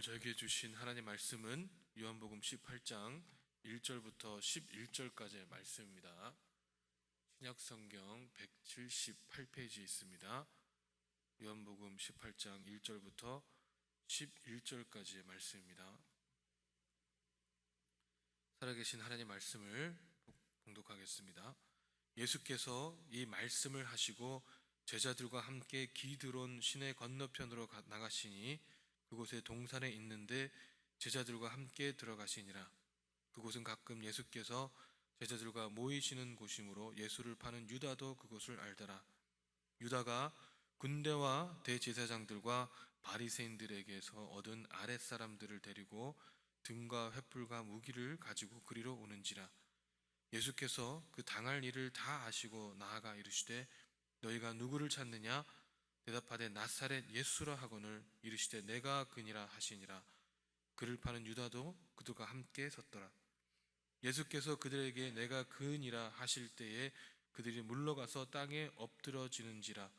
저에게 주신 하나님 말씀은 요한복음 18장 1절부터 11절까지의 말씀입니다. 신약성경 178페이지에 있습니다. 요한복음 18장 1절부터 11절까지의 말씀입니다. 살아계신 하나님 말씀을 봉독하겠습니다. 예수께서 이 말씀을 하시고 제자들과 함께 기드론 시내 건너편으로 나가시니 그곳에 동산에 있는데 제자들과 함께 들어가시니라. 그곳은 가끔 예수께서 제자들과 모이시는 곳이므로 예수를 파는 유다도 그곳을 알더라. 유다가 군대와 대제사장들과 바리새인들에게서 얻은 아랫사람들을 데리고 등과 횃불과 무기를 가지고 그리로 오는지라. 예수께서 그 당할 일을 다 아시고 나아가 이르시되 너희가 누구를 찾느냐? 대답하되 나사렛 예수라 하거늘 이르시되 내가 그니라 하시니라. 그를 파는 유다도 그들과 함께 섰더라. 예수께서 그들에게 내가 그니라 하실 때에 그들이 물러가서 땅에 엎드러지는지라.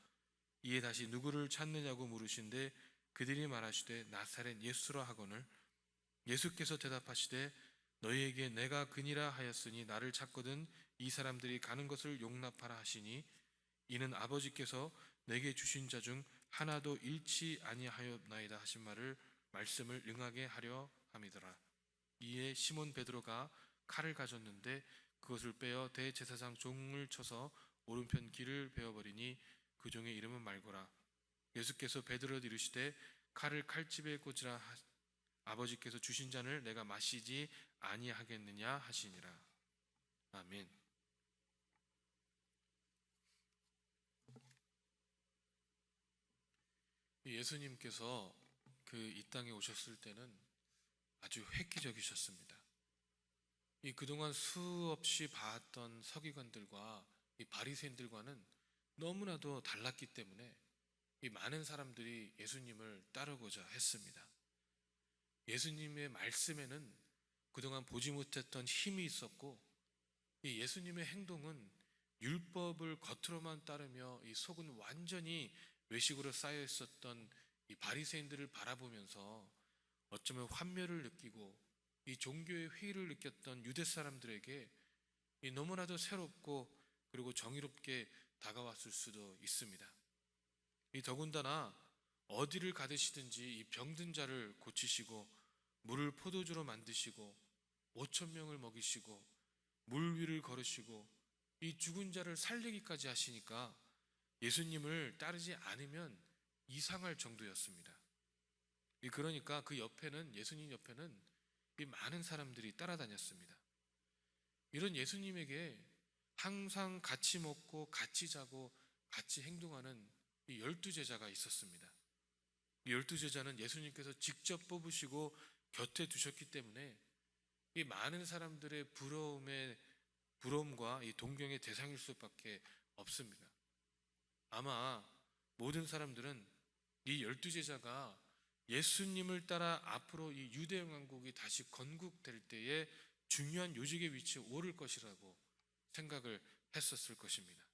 이에 다시 누구를 찾느냐고 물으신데 그들이 말하시되 나사렛 예수라 하거늘 예수께서 대답하시되 너희에게 내가 그니라 하였으니 나를 찾거든 이 사람들이 가는 것을 용납하라 하시니 이는 아버지께서 내게 주신 자 중 하나도 잃지 아니하였나이다 하신 말씀을 응하게 하려 함이더라. 이에 시몬 베드로가 칼을 가졌는데 그것을 빼어 대제사장 종을 쳐서 오른편 귀를 베어버리니 그 종의 이름은 말고라. 예수께서 베드로를 이르시되 칼을 칼집에 꽂으라. 아버지께서 주신 잔을 내가 마시지 아니하겠느냐 하시니라. 아멘. 예수님께서 이 땅에 오셨을 때는 아주 획기적이셨습니다. 그동안 수없이 봐왔던 서기관들과 이 바리새인들과는 너무나도 달랐기 때문에 많은 사람들이 예수님을 따르고자 했습니다. 예수님의 말씀에는 그동안 보지 못했던 힘이 있었고 예수님의 행동은 율법을 겉으로만 따르며 이 속은 완전히 외식으로 쌓여 있었던 이 바리새인들을 바라보면서 어쩌면 환멸을 느끼고 이 종교의 회의를 느꼈던 유대 사람들에게 너무나도 새롭고 그리고 정의롭게 다가왔을 수도 있습니다. 더군다나 어디를 가드시든지 이 병든 자를 고치시고 물을 포도주로 만드시고 5천 명을 먹이시고 물 위를 걸으시고 이 죽은 자를 살리기까지 하시니까 예수님을 따르지 않으면 이상할 정도였습니다. 그러니까 그 옆에는 예수님 옆에는 많은 사람들이 따라다녔습니다. 이런 예수님에게 항상 같이 먹고 같이 자고 같이 행동하는 이 12제자가 있었습니다. 이 12제자는 예수님께서 직접 뽑으시고 곁에 두셨기 때문에 이 많은 사람들의 부러움과 이 동경의 대상일 수밖에 없습니다. 아마 모든 사람들은 이 12제자가 예수님을 따라 앞으로 이 유대 왕국이 다시 건국될 때에 중요한 요직의 위치에 오를 것이라고 생각을 했었을 것입니다.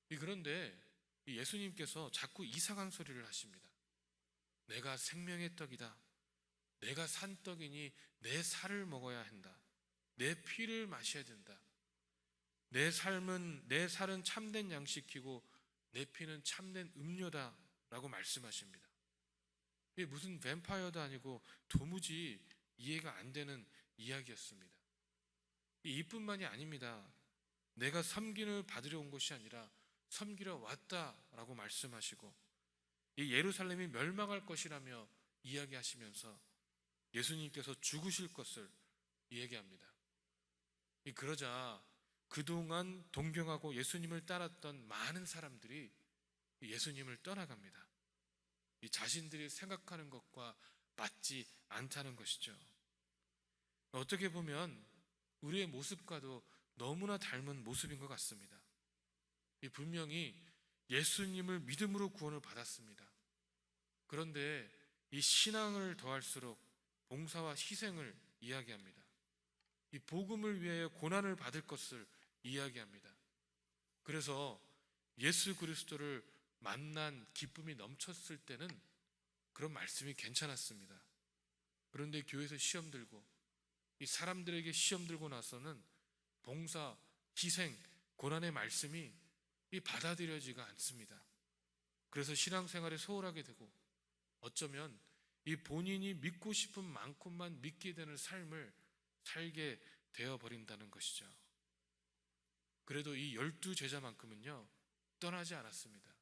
그런데 예수님께서 자꾸 이상한 소리를 하십니다. 내가 생명의 떡이다. 내가 산 떡이니 내 살을 먹어야 한다. 내 피를 마셔야 된다. 내 살은 참된 양식이고 내 피는 참된 음료다 라고 말씀하십니다. 이게 무슨 뱀파이어도 아니고 도무지 이해가 안 되는 이야기였습니다. 이뿐만이 아닙니다. 내가 섬김을 받으려 온 것이 아니라 섬기러 왔다라고 말씀하시고 이 예루살렘이 멸망할 것이라며 이야기하시면서 예수님께서 죽으실 것을 이야기합니다. 그러자 그동안 동경하고 예수님을 따랐던 많은 사람들이 예수님을 떠나갑니다. 자신들이 생각하는 것과 맞지 않다는 것이죠. 어떻게 보면 우리의 모습과도 너무나 닮은 모습인 것 같습니다. 분명히 예수님을 믿음으로 구원을 받았습니다. 그런데 이 신앙을 더할수록 봉사와 희생을 이야기합니다. 이 복음을 위하여 고난을 받을 것을 이야기합니다. 그래서 예수 그리스도를 만난 기쁨이 넘쳤을 때는 그런 말씀이 괜찮았습니다. 그런데 교회에서 시험 들고 이 사람들에게 시험 들고 나서는 봉사, 희생, 고난의 말씀이 이 받아들여지가 않습니다. 그래서 신앙생활에 소홀하게 되고 어쩌면 이 본인이 믿고 싶은 만큼만 믿게 되는 삶을 살게 되어버린다는 것이죠. 그래도 이 12제자만큼은요 떠나지 않았습니다.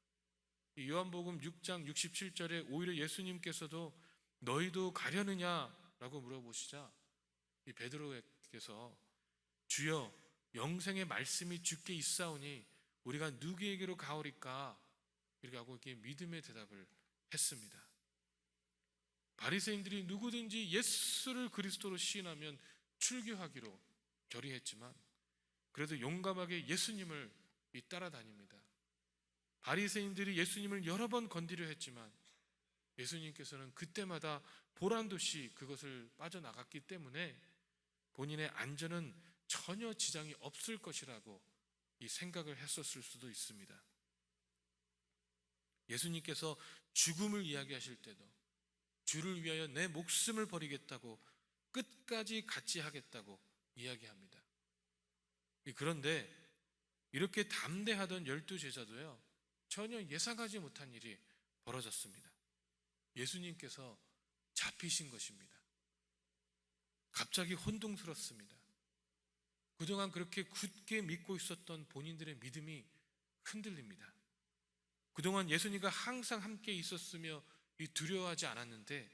이 요한복음 6장 67절에 오히려 예수님께서도 너희도 가려느냐라고 물어보시자 이 베드로에게서 주여 영생의 말씀이 주께 있사오니 우리가 누구에게로 가오리까 이렇게 하고 이렇게 믿음의 대답을 했습니다. 바리새인들이 누구든지 예수를 그리스도로 시인하면 출교하기로 결의했지만 그래도 용감하게 예수님을 따라다닙니다. 바리새인들이 예수님을 여러 번 건드려 했지만 예수님께서는 그때마다 보란듯이 그것을 빠져나갔기 때문에 본인의 안전은 전혀 지장이 없을 것이라고 이 생각을 했었을 수도 있습니다. 예수님께서 죽음을 이야기하실 때도 주를 위하여 내 목숨을 버리겠다고 끝까지 같이 하겠다고 이야기합니다. 그런데 이렇게 담대하던 12제자도요 전혀 예상하지 못한 일이 벌어졌습니다. 예수님께서 잡히신 것입니다. 갑자기 혼동스럽습니다. 그동안 그렇게 굳게 믿고 있었던 본인들의 믿음이 흔들립니다. 그동안 예수님과 항상 함께 있었으며 두려워하지 않았는데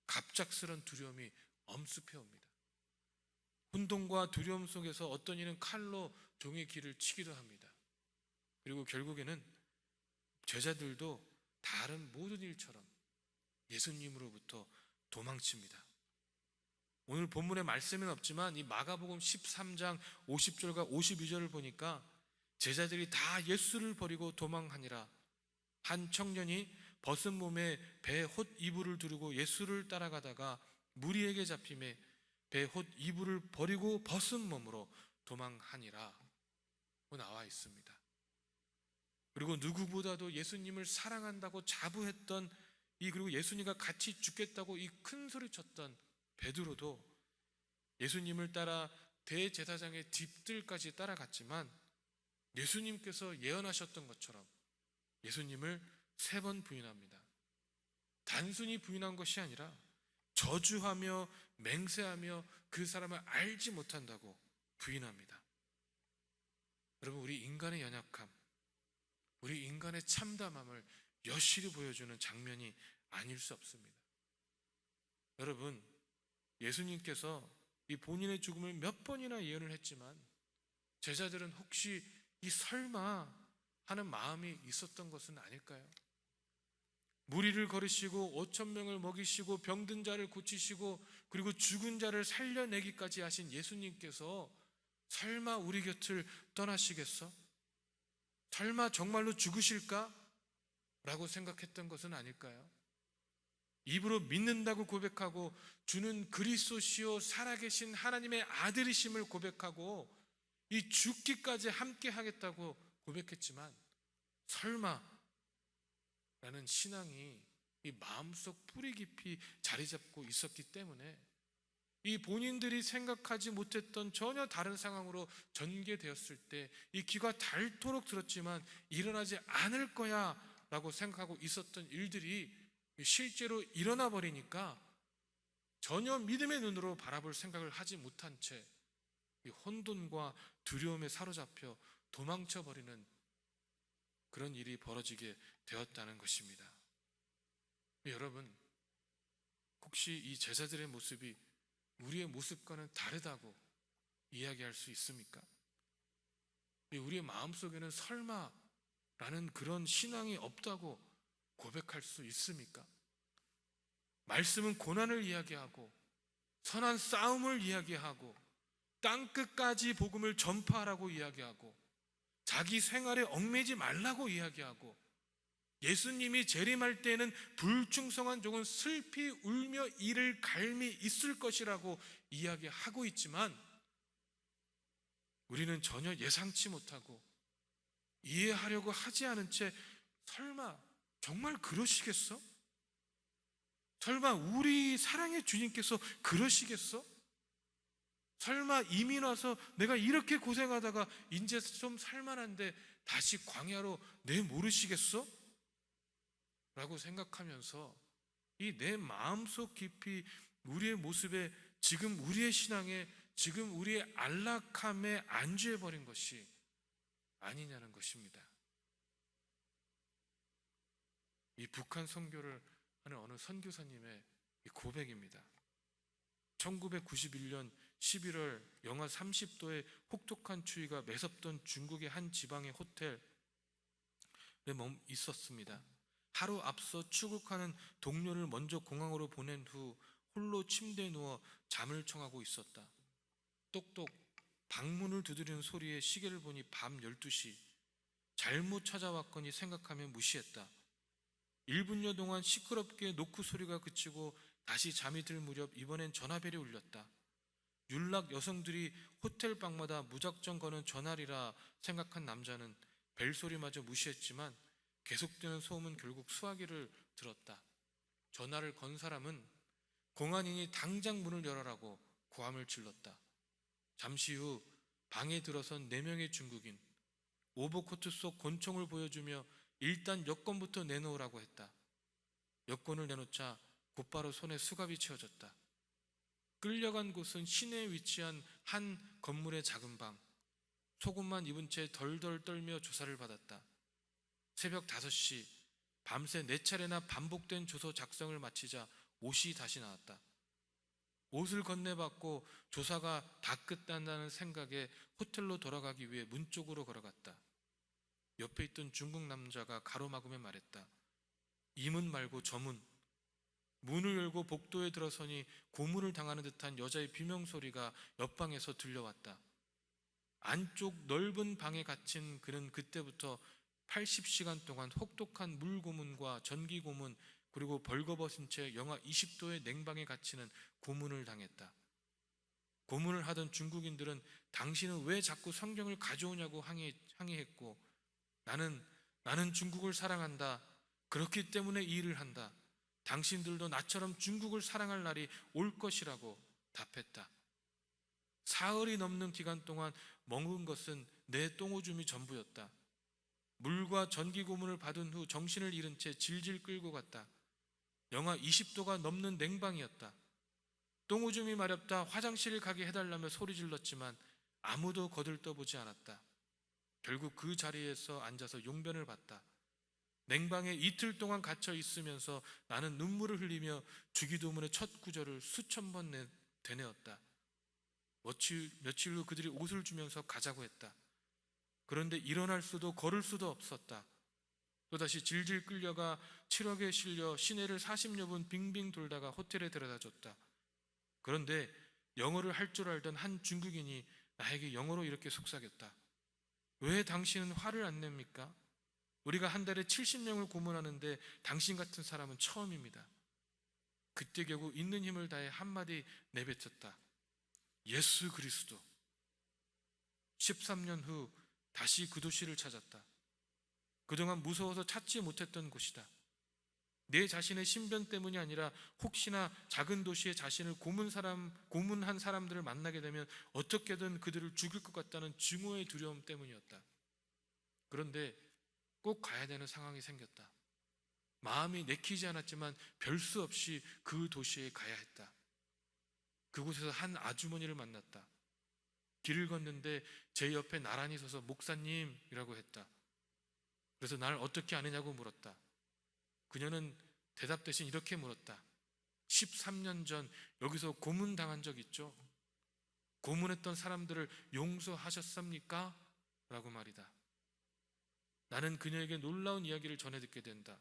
갑작스런 두려움이 엄습해 옵니다. 혼돈과 두려움 속에서 어떤 이는 칼로 종의 귀를 치기도 합니다. 그리고 결국에는 제자들도 다른 모든 일처럼 예수님으로부터 도망칩니다. 오늘 본문에 말씀은 없지만 이 마가복음 13장 50절과 52절을 보니까 제자들이 다 예수를 버리고 도망하니라. 한 청년이 벗은 몸에 배 홑 이불을 두르고 예수를 따라가다가 무리에게 잡힘에 배 홑 이불을 버리고 벗은 몸으로 도망하니라 나와 있습니다. 그리고 누구보다도 예수님을 사랑한다고 자부했던 그리고 예수님과 같이 죽겠다고 큰 소리 쳤던 베드로도 예수님을 따라 대제사장의 뒷뜰까지 따라갔지만 예수님께서 예언하셨던 것처럼 예수님을 3번 부인합니다. 단순히 부인한 것이 아니라 저주하며 맹세하며 그 사람을 알지 못한다고 부인합니다. 여러분, 우리 인간의 연약함, 우리 인간의 참담함을 여실히 보여주는 장면이 아닐 수 없습니다. 여러분, 예수님께서 이 본인의 죽음을 몇 번이나 예언을 했지만 제자들은 혹시 설마 하는 마음이 있었던 것은 아닐까요? 무리를 거르시고 5,000명을 먹이시고 병든 자를 고치시고 그리고 죽은 자를 살려내기까지 하신 예수님께서 설마 우리 곁을 떠나시겠어? 설마 정말로 죽으실까? 라고 생각했던 것은 아닐까요? 입으로 믿는다고 고백하고 주는 그리스도시요 살아계신 하나님의 아들이심을 고백하고 죽기까지 함께 하겠다고 고백했지만 설마 라는 신앙이 마음속 뿌리 깊이 자리 잡고 있었기 때문에 본인들이 생각하지 못했던 전혀 다른 상황으로 전개되었을 때 귀가 닳도록 들었지만 일어나지 않을 거야 라고 생각하고 있었던 일들이 실제로 일어나 버리니까 전혀 믿음의 눈으로 바라볼 생각을 하지 못한 채 혼돈과 두려움에 사로잡혀 도망쳐 버리는 그런 일이 벌어지게 되었다는 것입니다. 여러분, 혹시 이 제자들의 모습이 우리의 모습과는 다르다고 이야기할 수 있습니까? 우리의 마음속에는 설마라는 그런 신앙이 없다고 고백할 수 있습니까? 말씀은 고난을 이야기하고 선한 싸움을 이야기하고 땅끝까지 복음을 전파하라고 이야기하고 자기 생활에 얽매지 말라고 이야기하고 예수님이 재림할 때에는 불충성한 종은 슬피 울며 이를 갈미 있을 것이라고 이야기하고 있지만 우리는 전혀 예상치 못하고 이해하려고 하지 않은 채 설마 정말 그러시겠어? 설마 우리 사랑의 주님께서 그러시겠어? 설마 이민 와서 내가 이렇게 고생하다가 이제 좀 살만한데 다시 광야로 내모르시겠어? 라고 생각하면서 이 내 마음속 깊이 우리의 모습에, 지금 우리의 신앙에, 지금 우리의 안락함에 안주해버린 것이 아니냐는 것입니다. 이 북한 선교를 하는 어느 선교사님의 이 고백입니다. 1991년 11월 영하 30도의 혹독한 추위가 매섭던 중국의 한 지방의 호텔에 있었습니다. 하루 앞서 출국하는 동료를 먼저 공항으로 보낸 후 홀로 침대에 누워 잠을 청하고 있었다. 똑똑 방문을 두드리는 소리에 시계를 보니 밤 12시. 잘못 찾아왔거니 생각하며 무시했다. 1분여 동안 시끄럽게 노크 소리가 그치고 다시 잠이 들 무렵 이번엔 전화벨이 울렸다. 윤락 여성들이 호텔 방마다 무작정 거는 전화리라 생각한 남자는 벨소리마저 무시했지만 계속되는 소음은 결국 수화기를 들었다. 전화를 건 사람은 공안인이 당장 문을 열어라고 고함을 질렀다. 잠시 후 방에 들어선 4명의 중국인, 오버코트 속 권총을 보여주며 일단 여권부터 내놓으라고 했다. 여권을 내놓자 곧바로 손에 수갑이 채워졌다. 끌려간 곳은 시내에 위치한 한 건물의 작은 방. 속옷만 입은 채 덜덜 떨며 조사를 받았다. 새벽 5시, 밤새 4차례나 반복된 조서 작성을 마치자 옷이 다시 나왔다. 옷을 건네받고 조사가 다 끝난다는 생각에 호텔로 돌아가기 위해 문 쪽으로 걸어갔다. 옆에 있던 중국 남자가 가로막으며 말했다. 이 문 말고 저 문. 문을 열고 복도에 들어서니 고문을 당하는 듯한 여자의 비명소리가 옆방에서 들려왔다. 안쪽 넓은 방에 갇힌 그는 그때부터 80시간 동안 혹독한 물고문과 전기고문, 그리고 벌거벗은 채 영하 20도의 냉방에 갇히는 고문을 당했다. 고문을 하던 중국인들은 당신은 왜 자꾸 성경을 가져오냐고 항의했고, 나는 중국을 사랑한다. 그렇기 때문에 이 일을 한다. 당신들도 나처럼 중국을 사랑할 날이 올 것이라고 답했다. 사흘이 넘는 기간 동안 먹은 것은 내 똥오줌이 전부였다. 물과 전기 고문을 받은 후 정신을 잃은 채 질질 끌고 갔다. 영하 20도가 넘는 냉방이었다. 똥오줌이 마렵다 화장실을 가게 해달라며 소리 질렀지만 아무도 거들떠보지 않았다. 결국 그 자리에서 앉아서 용변을 봤다. 냉방에 이틀 동안 갇혀 있으면서 나는 눈물을 흘리며 주기도문의 첫 구절을 수천 번 되뇌었다. 며칠 후 그들이 옷을 주면서 가자고 했다. 그런데 일어날 수도 걸을 수도 없었다. 또다시 질질 끌려가 7억에 실려 시내를 40여 분 빙빙 돌다가 호텔에 데려다 줬다. 그런데 영어를 할 줄 알던 한 중국인이 나에게 영어로 이렇게 속삭였다. 왜 당신은 화를 안 냅니까? 우리가 한 달에 70명을 고문하는데 당신 같은 사람은 처음입니다. 그때 겨우 있는 힘을 다해 한마디 내뱉었다. 예수 그리스도. 13년 후 다시 그 도시를 찾았다. 그동안 무서워서 찾지 못했던 곳이다. 내 자신의 신변 때문이 아니라 혹시나 작은 도시에 자신을 고문한 사람들을 만나게 되면 어떻게든 그들을 죽일 것 같다는 증오의 두려움 때문이었다. 그런데 꼭 가야 되는 상황이 생겼다. 마음이 내키지 않았지만 별 수 없이 그 도시에 가야 했다. 그곳에서 한 아주머니를 만났다. 길을 걷는데 제 옆에 나란히 서서 목사님이라고 했다. 그래서 날 어떻게 아느냐고 물었다. 그녀는 대답 대신 이렇게 물었다. 13년 전 여기서 고문당한 적 있죠? 고문했던 사람들을 용서하셨습니까? 라고 말이다. 나는 그녀에게 놀라운 이야기를 전해 듣게 된다.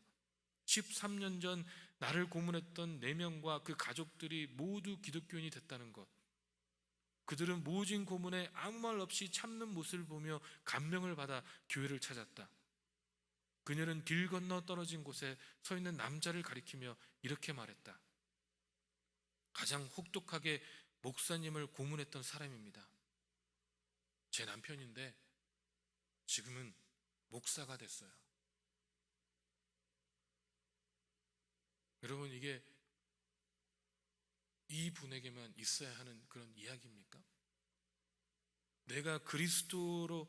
13년 전 나를 고문했던 4명과 그 가족들이 모두 기독교인이 됐다는 것. 그들은 모진 고문에 아무 말 없이 참는 모습을 보며 감명을 받아 교회를 찾았다. 그녀는 길 건너 떨어진 곳에 서 있는 남자를 가리키며 이렇게 말했다. 가장 혹독하게 목사님을 고문했던 사람입니다. 제 남편인데 지금은 목사가 됐어요. 여러분, 이게 이 분에게만 있어야 하는 그런 이야기입니까? 내가 그리스도로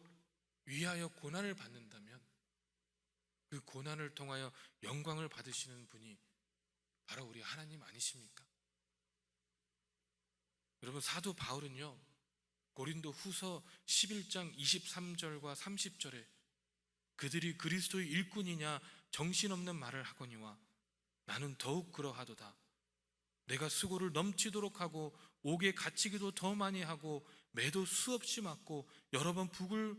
위하여 고난을 받는다면 그 고난을 통하여 영광을 받으시는 분이 바로 우리 하나님 아니십니까? 여러분, 사도 바울은요, 고린도 후서 11장 23절과 30절에 그들이 그리스도의 일꾼이냐 정신없는 말을 하거니와 나는 더욱 그러하도다. 내가 수고를 넘치도록 하고 옥에 갇히기도 더 많이 하고 매도 수없이 맞고 여러 번 죽을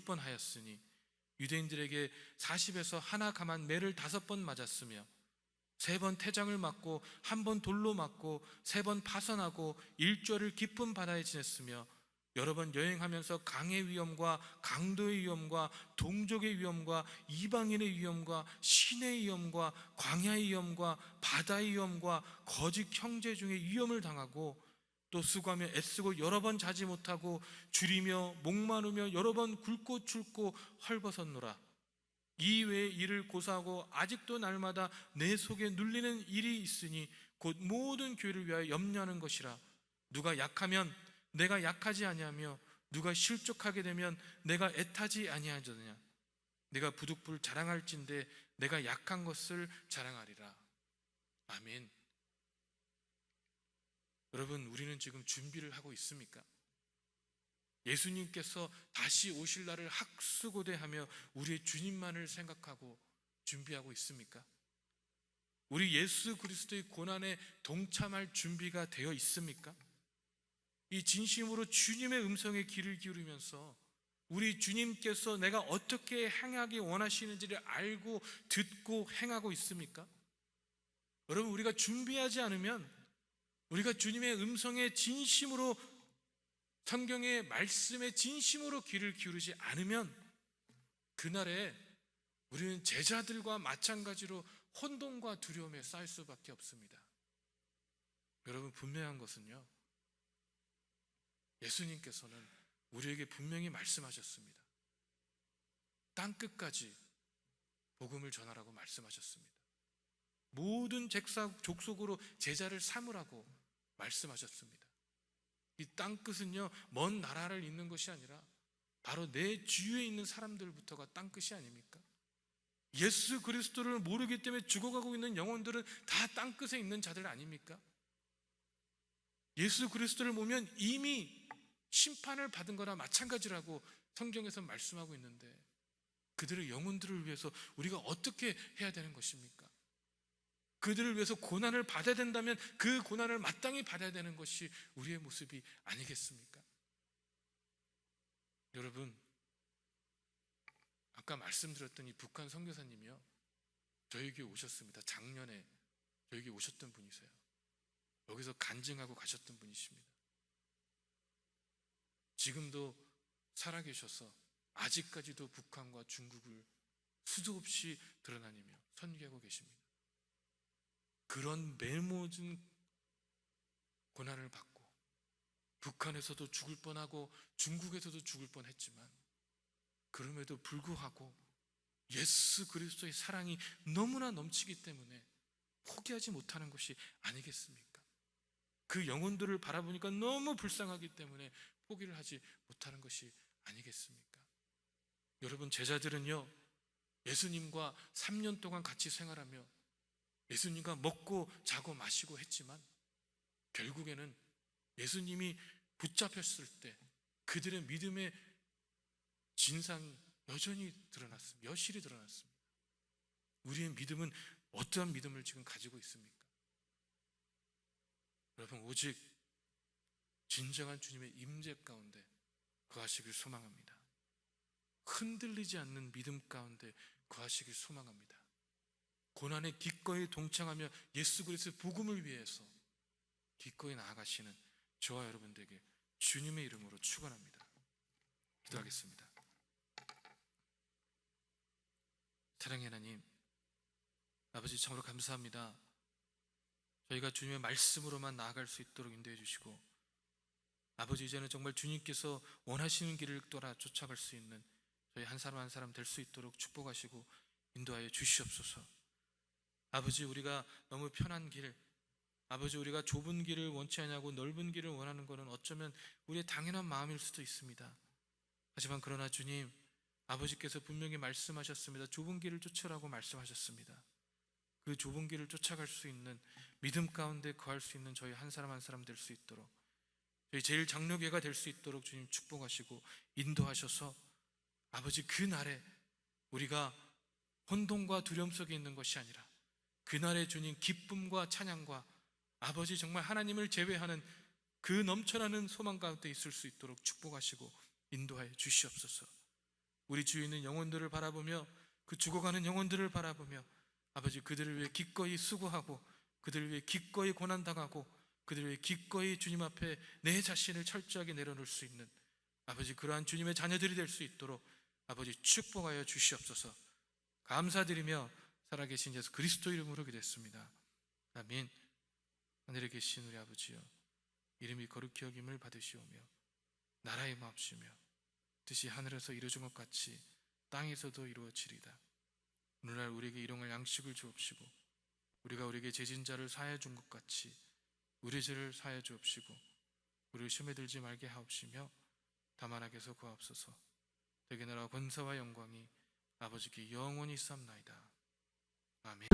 뻔하였으니 유대인들에게 40에서 하나 감한 매를 5번 맞았으며 3번 태장을 맞고 1번 돌로 맞고 3번 파선하고 일주일을 깊은 바다에 지냈으며 여러 번 여행하면서 강의 위험과 강도의 위험과 동족의 위험과 이방인의 위험과 신의 위험과 광야의 위험과 바다의 위험과 거짓 형제 중에 위험을 당하고 또 수고하며 애쓰고 여러 번 자지 못하고 줄이며 목마르며 여러 번 굶고 춥고 헐벗었노라. 이 외의 일을 고사하고 아직도 날마다 내 속에 눌리는 일이 있으니 곧 모든 교회를 위하여 염려하는 것이라. 누가 약하면 내가 약하지 아니하며 누가 실족하게 되면 내가 애타지 아니하느냐. 내가 부득불 자랑할진대 내가 약한 것을 자랑하리라. 아멘. 여러분, 우리는 지금 준비를 하고 있습니까? 예수님께서 다시 오실 날을 학수고대하며 우리의 주님만을 생각하고 준비하고 있습니까? 우리 예수 그리스도의 고난에 동참할 준비가 되어 있습니까? 이 진심으로 주님의 음성에 귀를 기울이면서 우리 주님께서 내가 어떻게 행하기 원하시는지를 알고 듣고 행하고 있습니까? 여러분, 우리가 준비하지 않으면, 우리가 주님의 음성에 진심으로, 성경의 말씀에 진심으로 귀를 기울이지 않으면 그날에 우리는 제자들과 마찬가지로 혼돈과 두려움에 쌓일 수밖에 없습니다. 여러분, 분명한 것은요, 예수님께서는 우리에게 분명히 말씀하셨습니다. 땅끝까지 복음을 전하라고 말씀하셨습니다. 모든 족속으로 제자를 삼으라고 말씀하셨습니다. 이 땅끝은요, 먼 나라를 잇는 것이 아니라 바로 내 주위에 있는 사람들부터가 땅끝이 아닙니까? 예수 그리스도를 모르기 때문에 죽어가고 있는 영혼들은 다 땅끝에 있는 자들 아닙니까? 예수 그리스도를 모면 이미 심판을 받은 거나 마찬가지라고 성경에서 말씀하고 있는데, 그들의 영혼들을 위해서 우리가 어떻게 해야 되는 것입니까? 그들을 위해서 고난을 받아야 된다면 그 고난을 마땅히 받아야 되는 것이 우리의 모습이 아니겠습니까? 여러분, 아까 말씀드렸던 이 북한 선교사님이요, 저에게 오셨습니다. 작년에 저에게 오셨던 분이세요. 여기서 간증하고 가셨던 분이십니다. 지금도 살아계셔서 아직까지도 북한과 중국을 수도 없이 드러다니며 선교하고 계십니다. 그런 메모진 고난을 받고 북한에서도 죽을 뻔하고 중국에서도 죽을 뻔했지만 그럼에도 불구하고 예수 그리스도의 사랑이 너무나 넘치기 때문에 포기하지 못하는 것이 아니겠습니까? 그 영혼들을 바라보니까 너무 불쌍하기 때문에 포기를 하지 못하는 것이 아니겠습니까? 여러분, 제자들은요, 예수님과 3년 동안 같이 생활하며 예수님과 먹고 자고 마시고 했지만 결국에는 예수님이 붙잡혔을 때 그들의 믿음의 진상이 여전히 드러났습니다. 여실히 드러났습니다. 우리의 믿음은 어떠한 믿음을 지금 가지고 있습니까? 여러분, 오직 진정한 주님의 임재 가운데 거하시길 소망합니다. 흔들리지 않는 믿음 가운데 거하시길 소망합니다. 고난에 기꺼이 동참하며 예수 그리스도의 복음을 위해서 기꺼이 나아가시는 저와 여러분들에게 주님의 이름으로 축원합니다. 기도하겠습니다. 사랑의 하나님, 아버지, 참으로 감사합니다. 저희가 주님의 말씀으로만 나아갈 수 있도록 인도해 주시고, 아버지, 이제는 정말 주님께서 원하시는 길을 따라 쫓아갈 수 있는 저희 한 사람 한 사람 될 수 있도록 축복하시고 인도하여 주시옵소서. 아버지, 우리가 너무 편한 길, 아버지, 우리가 좁은 길을 원치 않냐고 넓은 길을 원하는 것은 어쩌면 우리의 당연한 마음일 수도 있습니다. 하지만 그러나 주님, 아버지께서 분명히 말씀하셨습니다. 좁은 길을 쫓으라고 말씀하셨습니다. 그 좁은 길을 쫓아갈 수 있는, 믿음 가운데 거할 수 있는 저희 한 사람 한 사람 될 수 있도록, 저희 제일 장로교가 될 수 있도록 주님 축복하시고 인도하셔서 아버지, 그날에 우리가 혼돈과 두려움 속에 있는 것이 아니라 그날에 주님 기쁨과 찬양과 아버지, 정말 하나님을 제외하는 그 넘쳐나는 소망 가운데 있을 수 있도록 축복하시고 인도하여 주시옵소서. 우리 주위에 있는 영혼들을 바라보며, 그 죽어가는 영혼들을 바라보며 아버지, 그들을 위해 기꺼이 수고하고 그들을 위해 기꺼이 고난당하고 그들을 위해 기꺼이 주님 앞에 내 자신을 철저하게 내려놓을 수 있는 아버지, 그러한 주님의 자녀들이 될 수 있도록 아버지 축복하여 주시옵소서. 감사드리며 살아계신 예수 그리스도 이름으로 기도했습니다. 아멘. 하늘에 계신 우리 아버지여, 이름이 거룩히 여김을 받으시오며 나라의 마옵시며 뜻이 하늘에서 이루어진 것 같이 땅에서도 이루어지리다. 오늘날 우리에게 일용할 양식을 주옵시고 우리가 우리에게 죄진 자를 사하여 준 것 같이 우리 죄를 사하여 주옵시고 우리를 시험에 들지 말게 하옵시며 다만 악에서 구하옵소서. 되게 나라 권세와 영광이 아버지께 영원히 있사옵나이다. 아멘.